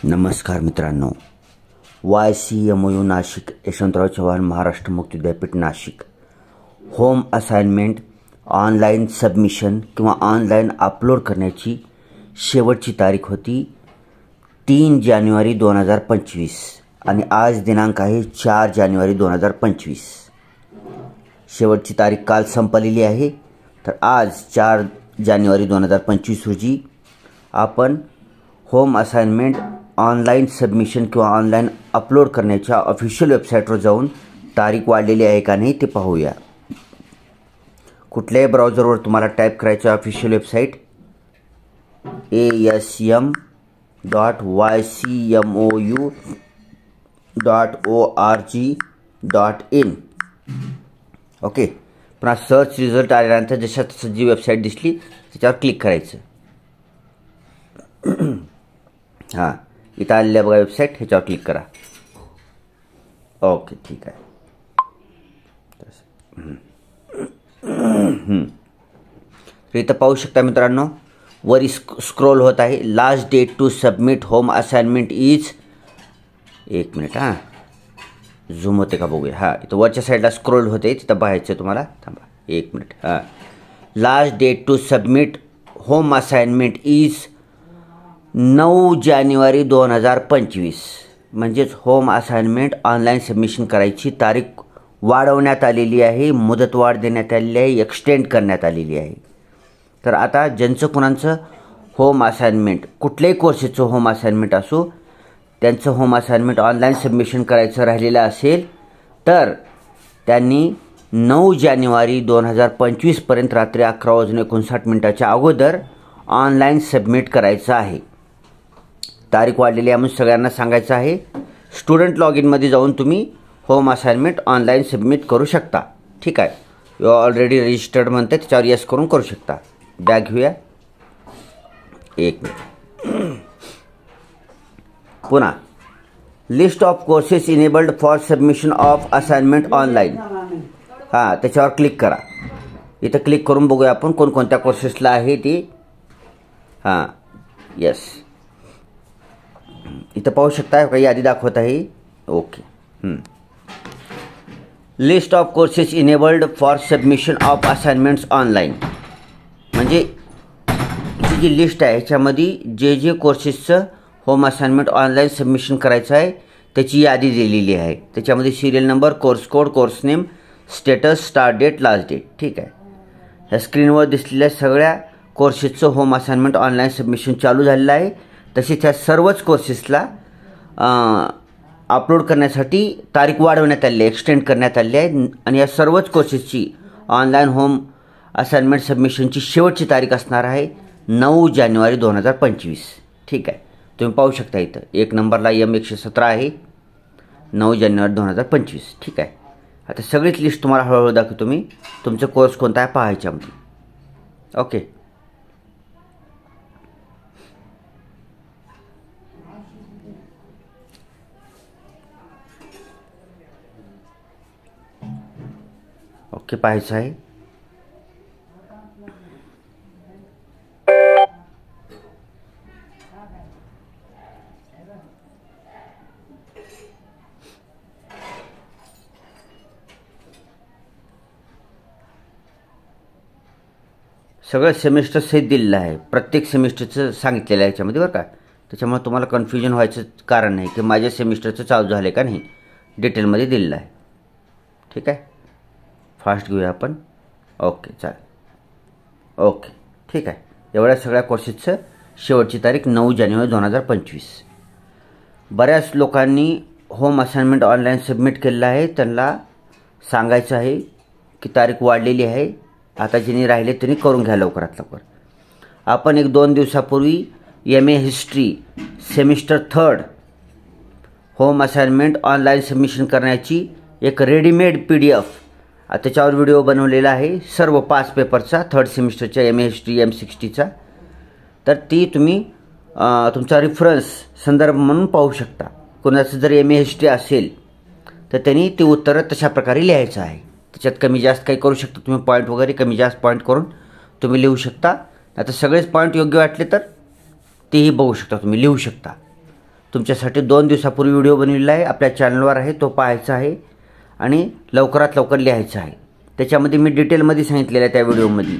नमस्कार मित्रांनो, YCMOU नाशिक, यशवंतराव चव्हाण महाराष्ट्र मुक्त विद्यापीठ Nashik home assignment online submission किंवा ऑनलाईन अपलोड करण्याची शेवटची तारीख होती 3 जानेवारी 2025 आणि आज दिनांक आहे 4 जानेवारी 2025। शेवटची तारीख काल संपलेली आहे। तर आज 4 जानेवारी 2025 रोजी आपण होम असाइनमेंट ऑनलाईन सबमिशन किंवा ऑनलाईन अपलोड करण्याच्या ऑफिशियल वेबसाईटवर जाऊन तारीख वाढलेली आहे का नाही ते पाहूया। कुठल्याही ब्राउझरवर तुम्हाला टाईप करायचं ऑफिशियल वेबसाईट asm.ycmou.org.in। ओके, पुन्हा सर्च रिझल्ट आल्यानंतर जशा तसं जी वेबसाईट दिसली त्याच्यावर क्लिक करायचं। हां, इथं आलेल्या बघा वेबसाईट, ह्याच्यावर क्लिक करा। ओके, ठीक आहे। तर इथं पाहू शकता मित्रांनो, वरी स्क्रोल होत आहे। Last date to submit home assignment is, एक मिनिट, हां झूम होते का बघूया। हां, इथं वरच्या साईडला स्क्रोल होते, तिथं पाहायचं तुम्हाला। थांबा एक मिनिट। हां, last date to submit home assignment is 9 जानेवारी 2025। म्हणजेच होम असाइनमेंट ऑनलाईन सबमिशन करायची तारीख वाढवण्यात आलेली आहे, मुदतवाढ देण्यात आलेली आहे, एक्सटेंड करण्यात आलेली आहे। तर आता ज्यांचं कुणाचं होम असाइनमेंट, कुठल्याही कोर्सेसचं होम असाइनमेंट असो, त्यांचं होम असाइनमेंट ऑनलाईन सबमिशन करायचं राहिलेलं असेल तर त्यांनी 9 जानेवारी 2025 पर्यंत रात्री 11:59 अगोदर ऑनलाईन सबमिट करायचं आहे। तारीख वाढलेली आहे म्हणून सगळ्यांना सांगायचं आहे। स्टुडंट लॉग इनमध्ये जाऊन तुम्ही होम असाइनमेंट ऑनलाईन सबमिट करू शकता। ठीक आहे, यू ऑलरेडी रजिस्टर्ड म्हणते, त्याच्यावर येस करून करू शकता। बॅग घेऊया, एक मिनिट। पुन्हा list of courses enabled for submission of assignment online, हां त्याच्यावर क्लिक करा। इथं क्लिक करून बघूया आपण कोणकोणत्या कोर्सेसला आहे ती। हां, येस, इथं पाहू शकता काही यादी दाखवत आहे। Okay, list of courses enabled for submission of assignments online, म्हणजे ही जी लिस्ट आहे ह्याच्यामध्ये जे कोर्सेसचं होम असाइनमेंट ऑनलाईन सबमिशन करायचं आहे त्याची यादी दिलेली आहे। त्याच्यामध्ये serial number, course code, course name, status, start date, last date. ठीक आहे, ह्या स्क्रीनवर दिसलेल्या सगळ्या कोर्सेसचं होम असाइनमेंट ऑनलाईन सबमिशन चालू झालेलं आहे। तसेच ह्या सर्वच कोर्सेसला अपलोड करण्यासाठी तारीख वाढवण्यात आली आहे, एक्सटेंड करण्यात आली आहे। आणि या सर्वच कोर्सेसची ऑनलाईन होम असाइनमेंट सबमिशनची शेवटची तारीख असणार आहे 9 जानेवारी 2025। ठीक आहे, तुम्ही पाहू शकता इथं 1 नंबरला M117 आहे, 9 जानेवारी 2025। ठीक आहे, आता सगळीच लिस्ट तुम्हाला हळूहळू दाखवतो मी, तुमचा कोर्स कोणता आहे पाहायच्यामध्ये। ओके, ओके, पाहायचं आहे। सगळं सेमिस्टर सहित दिलेलं आहे, प्रत्येक सेमिस्टरचं सांगितलेलं आहे याच्यामध्ये बरं का। त्याच्यामुळे तुम्हाला कन्फ्युजन व्हायचं कारण नाही की माझ्या सेमिस्टरचं चालू झालं का नाही, डिटेलमध्ये दिलेलं आहे। ठीक आहे, फास्ट घेऊया आपण। ओके, चालेल। ओके, ठीक आहे, एवढ्या सगळ्या कोर्सेसचं शेवटची तारीख 9 जानेवारी 2025। बऱ्याच लोकांनी होम असाइनमेंट ऑनलाईन सबमिट केलेलं आहे, त्यांना सांगायचं आहे की तारीख वाढलेली आहे, आता ज्यांनी राहिले त्यांनी करून घ्या लवकरात लवकर। आपण 1-2 दिवसापूर्वी MA history semester 3 home assignment online submission करण्याची एक रेडीमेड PDF त्याच्यावर व्हिडिओ बनवलेला आहे, सर्व 5 पेपरचा, 3rd सेमिस्टरच्या MA हिस्ट्री M60चा। तर ती तुम्ही तुमचा रेफरन्स संदर्भ म्हणून पाहू शकता। कोणाचं जर MA हिस्ट्री असेल तर त्यांनी ती उत्तरं तशा प्रकारे लिहायचं आहे। त्याच्यात कमी जास्त काही करू शकता तुम्ही, पॉईंट वगैरे कमी जास्त पॉईंट करून तुम्ही लिहू शकता। आता सगळेच पॉईंट योग्य वाटले तर तेही बघू शकता, तुम्ही लिहू शकता। तुमच्यासाठी 2 दिवसापूर्वी व्हिडिओ बनवलेला आहे, आपल्या चॅनलवर आहे, तो पाहायचा आहे आणि लवकरात लवकर लिहायचं आहे. त्याच्यामध्ये मी डिटेलमध्ये सांगितलेलं आहे त्या व्हिडिओमध्ये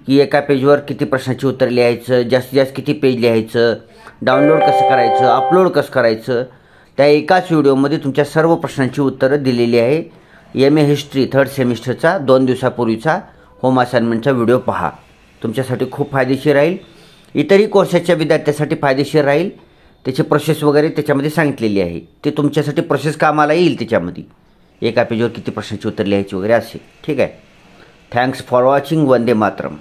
की एका पेजवर किती प्रश्नाची उत्तर लिहायचं, जास्तीत जास्त किती पेज लिहायचं, डाउनलोड कसं करायचं, अपलोड कसं करायचं. त्या एकाच व्हिडिओमध्ये तुमच्या सर्व प्रश्नांची उत्तरं दिलेली आहे. MA हिस्ट्री 3rd सेमिस्टरचा 2 दिवसापूर्वीचा होम असाइनमेंटचा व्हिडिओ पहा. तुमच्यासाठी खूप फायदेशीर राहील, इतरही कोर्सेसच्या विद्यार्थ्यांसाठी फायदेशीर राहील. त्याची प्रोसेस वगैरे त्याच्यामध्ये सांगितलेली आहे. ते तुमच्यासाठी प्रोसेस कामाला येईल. त्याच्यामध्ये एका पेजवर किती प्रश्नाची उत्तर लिहायची वगैरे असे. ठीक आहे. Thanks for watching. Vande Mataram.